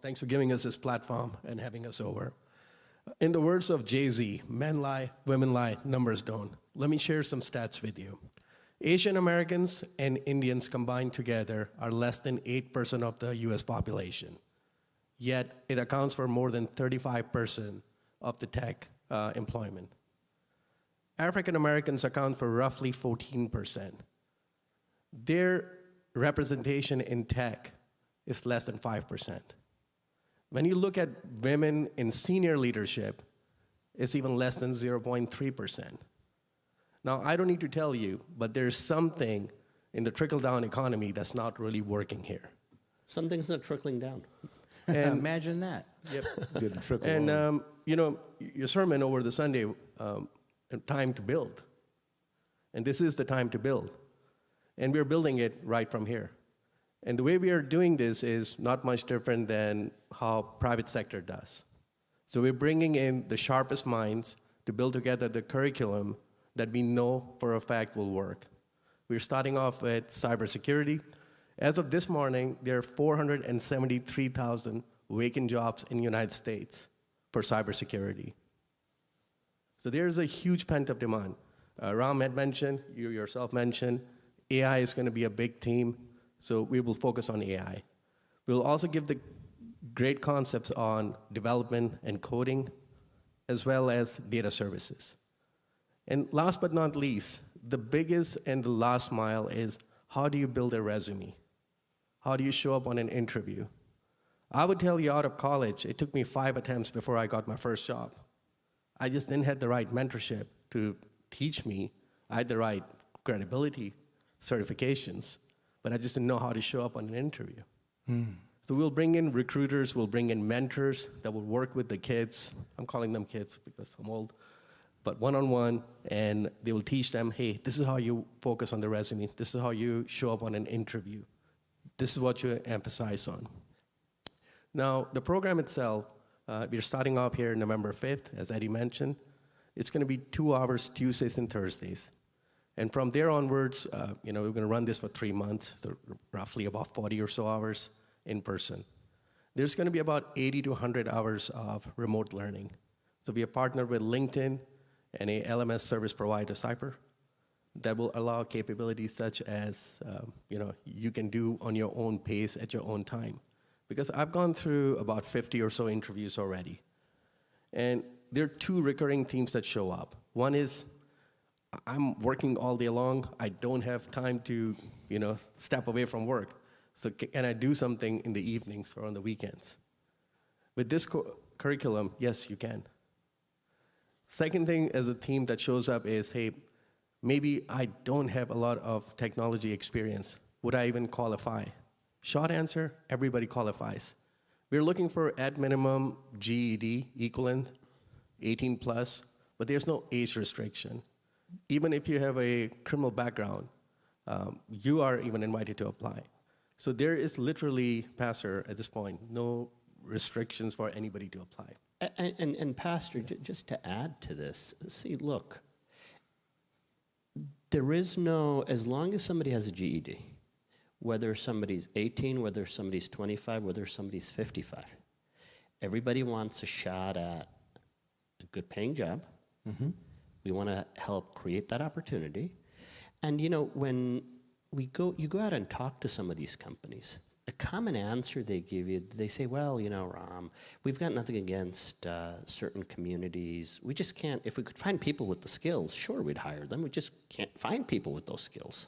Thanks for giving us this platform and having us over. In the words of Jay-Z, men lie, women lie, numbers don't. Let me share some stats with you. Asian Americans and Indians combined together are less than 8% of the US population. Yet it accounts for more than 35% of the tech employment. African Americans account for roughly 14%. Their representation in tech is less than 5%. When you look at women in senior leadership, it's even less than 0.3%. Now, I don't need to tell you, but there's something in the trickle-down economy that's not really working here. Something's not trickling down. And imagine that. Yep. Didn't trickle And on. your sermon over the Sunday, time to build. And this is the time to build. And we're building it right from here. And the way we are doing this is not much different than how private sector does. So we're bringing in the sharpest minds to build together the curriculum that we know for a fact will work. We're starting off with cybersecurity. As of this morning, there are 473,000 vacant jobs in the United States for cybersecurity. So there's a huge pent-up demand. Ram had mentioned, you yourself mentioned, AI is going to be a big theme, so we will focus on AI. We'll also give the great concepts on development and coding, as well as data services. And last but not least, the biggest and the last mile is how do you build a resume? How do you show up on an interview? I would tell you out of college, it took me 5 attempts before I got my first job. I just didn't have the right mentorship to teach me. I had the right credibility, certifications, but I just didn't know how to show up on an interview. So we'll bring in recruiters, we'll bring in mentors that will work with the kids. I'm calling them kids because I'm old, but one-on-one, and they will teach them, hey, this is how you focus on the resume. This is how you show up on an interview. This is what you emphasize on. Now, the program itself, we're starting off here November 5th, as Eddie mentioned. It's going to be 2 hours Tuesdays and Thursdays. And from there onwards, we're going to run this for 3 months, so roughly about 40 or so hours in person. There's going to be about 80 to 100 hours of remote learning. So we are partnered with LinkedIn and a LMS service provider, Cypher, that will allow capabilities such as, you can do on your own pace at your own time. Because I've gone through about 50 or so interviews already. And there are 2 recurring themes that show up. One is, I'm working all day long. I don't have time to, step away from work. So can I do something in the evenings or on the weekends? With this curriculum, yes, you can. Second thing as a theme that shows up is, hey, maybe I don't have a lot of technology experience. Would I even qualify? Short answer, everybody qualifies. We're looking for at minimum GED equivalent, 18 plus, but there's no age restriction. Even if you have a criminal background, you are even invited to apply. So there is literally, Pastor, at this point, no restrictions for anybody to apply. And Pastor, just to add to this, see, look, there is no, as long as somebody has a GED, whether somebody's 18, whether somebody's 25, whether somebody's 55, everybody wants a shot at a good paying job. We want to help create that opportunity. And when you go out and talk to some of these companies, a common answer they give you, they say, well, Ram, we've got nothing against certain communities. We just can't, if we could find people with the skills, sure, we'd hire them. We just can't find people with those skills.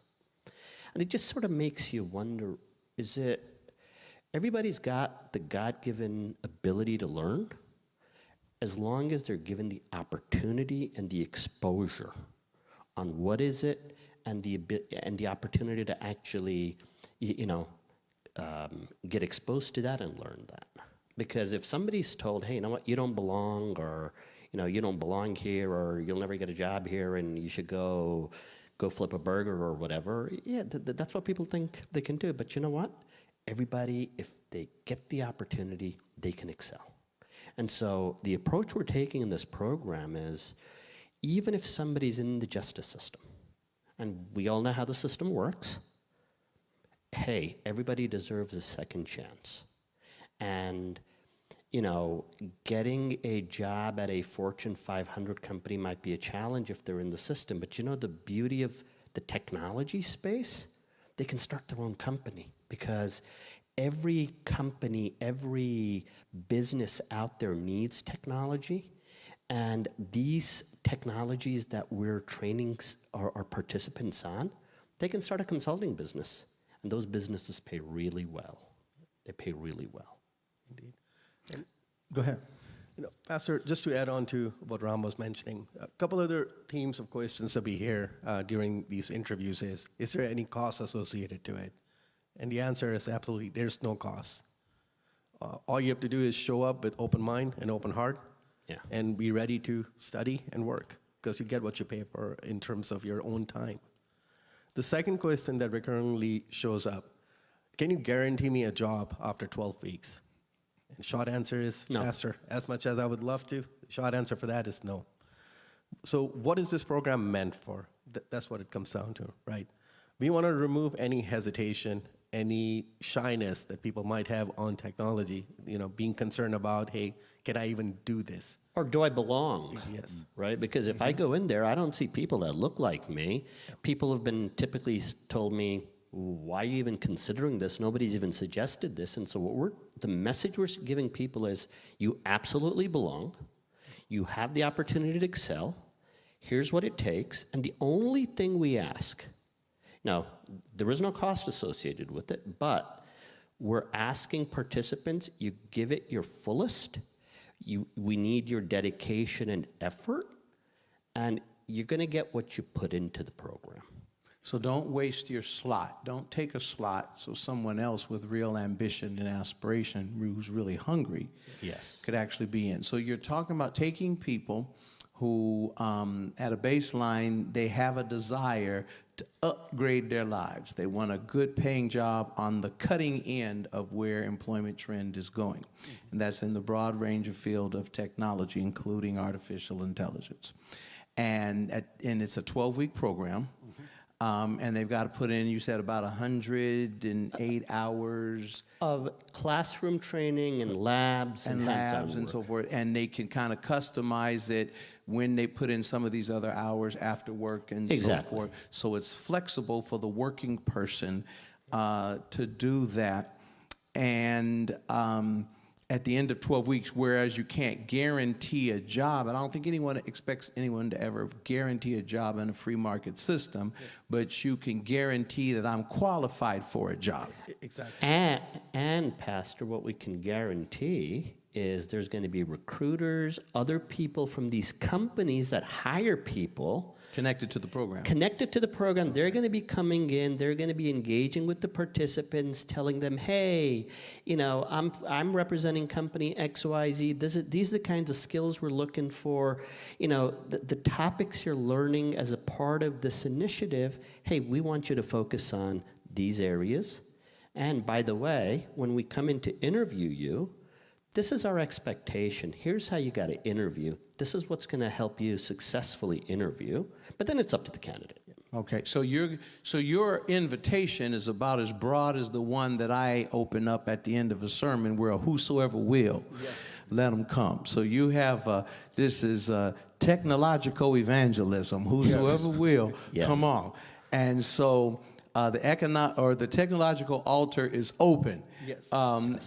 And it just sort of makes you wonder, is it, everybody's got the God-given ability to learn, as long as they're given the opportunity and the exposure on what is it, and the opportunity to actually, get exposed to that and learn that. Because if somebody's told, hey, you know what, you don't belong, or you don't belong here, or you'll never get a job here, and you should go flip a burger or whatever, yeah, that's what people think they can do. But you know what? Everybody, if they get the opportunity, they can excel. And so the approach we're taking in this program is, even if somebody's in the justice system, and we all know how the system works, hey, everybody deserves a second chance. And, you know, getting a job at a Fortune 500 company might be a challenge if they're in the system, but you know the beauty of the technology space? They can start their own company, because every company, every business out there needs technology. And these technologies that we're training our participants on, they can start a consulting business. And those businesses pay really well. They pay really well. Indeed. And, Go ahead. you know, Pastor, just to add on to what Ram was mentioning, a couple other themes of questions that we hear during these interviews is there any cost associated to it? And the answer is absolutely, there's no cost. All you have to do is show up with open mind and open heart, and be ready to study and work, because you get what you pay for in terms of your own time. The second question that recurrently shows up, can you guarantee me a job after 12 weeks? And short answer is, no. Pastor, as much as I would love to, the short answer for that is no. So what is this program meant for? That's what it comes down to, right? We want to remove any hesitation, any shyness that people might have on technology, you know, being concerned about, hey, can I even do this? Or do I belong? Yes. Right? Because if I go in there, I don't see people that look like me. People have been typically told me, why are you even considering this? Nobody's even suggested this. And so the message we're giving people is, you absolutely belong. You have the opportunity to excel. Here's what it takes. And the only thing we ask, now, there is no cost associated with it, but we're asking participants, you give it your fullest. We need your dedication and effort, and you're going to get what you put into the program. So don't waste your slot. Don't take a slot so someone else with real ambition and aspiration, who's really hungry, could actually be in. So you're talking about taking people who, at a baseline, they have a desire to upgrade their lives. They want a good paying job on the cutting end of where employment trend is going. And that's in the broad range of field of technology, including artificial intelligence. And it's a 12-week program. And they've got to put in, you said, about 108 hours of classroom training and labs and so forth. And they can kind of customize it when they put in some of these other hours after work and so forth. So it's flexible for the working person to do that. And at the end of 12 weeks, whereas you can't guarantee a job, and I don't think anyone expects anyone to ever guarantee a job in a free market system, but you can guarantee that I'm qualified for a job. Exactly. And Pastor, what we can guarantee is there's going to be recruiters, other people from these companies that hire people. Connected to the program. Connected to the program. They're going to be coming in. They're going to be engaging with the participants, telling them, hey, you know, I'm representing company XYZ. These are the kinds of skills we're looking for. You know, the topics you're learning as a part of this initiative, hey, we want you to focus on these areas. And by the way, when we come in to interview you, this is our expectation. Here's how you got to interview. This is what's going to help you successfully interview. But then it's up to the candidate. Okay, so your invitation is about as broad as the one that I open up at the end of a sermon, where whosoever will, let them come. So you have, this is technological evangelism. Whosoever will, come on. And so the technological altar is open.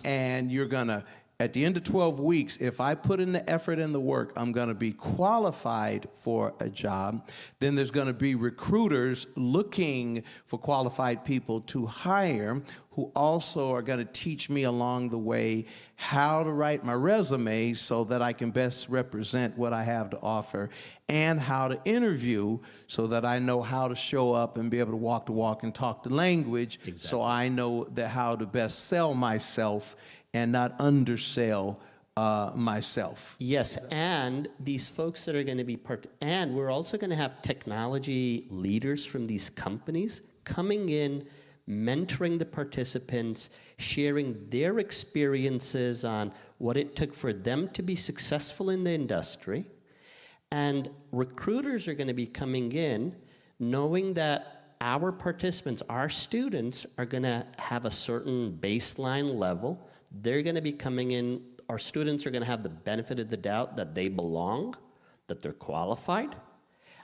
And you're going to, at the end of 12 weeks, if I put in the effort and the work, I'm going to be qualified for a job. Then there's going to be recruiters looking for qualified people to hire, who also are going to teach me along the way how to write my resume so that I can best represent what I have to offer, and how to interview so that I know how to show up and be able to walk the walk and talk the language, so I know how to best sell myself and not undersell myself. Yes, and these folks that are going to be and we're also going to have technology leaders from these companies coming in, mentoring the participants, sharing their experiences on what it took for them to be successful in the industry. And recruiters are going to be coming in knowing that our participants, our students, are going to have a certain baseline level. they're going to be coming in, our students are going to have the benefit of the doubt that they belong, that they're qualified,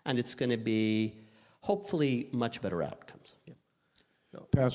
and it's going to be hopefully much better outcomes. Pastor,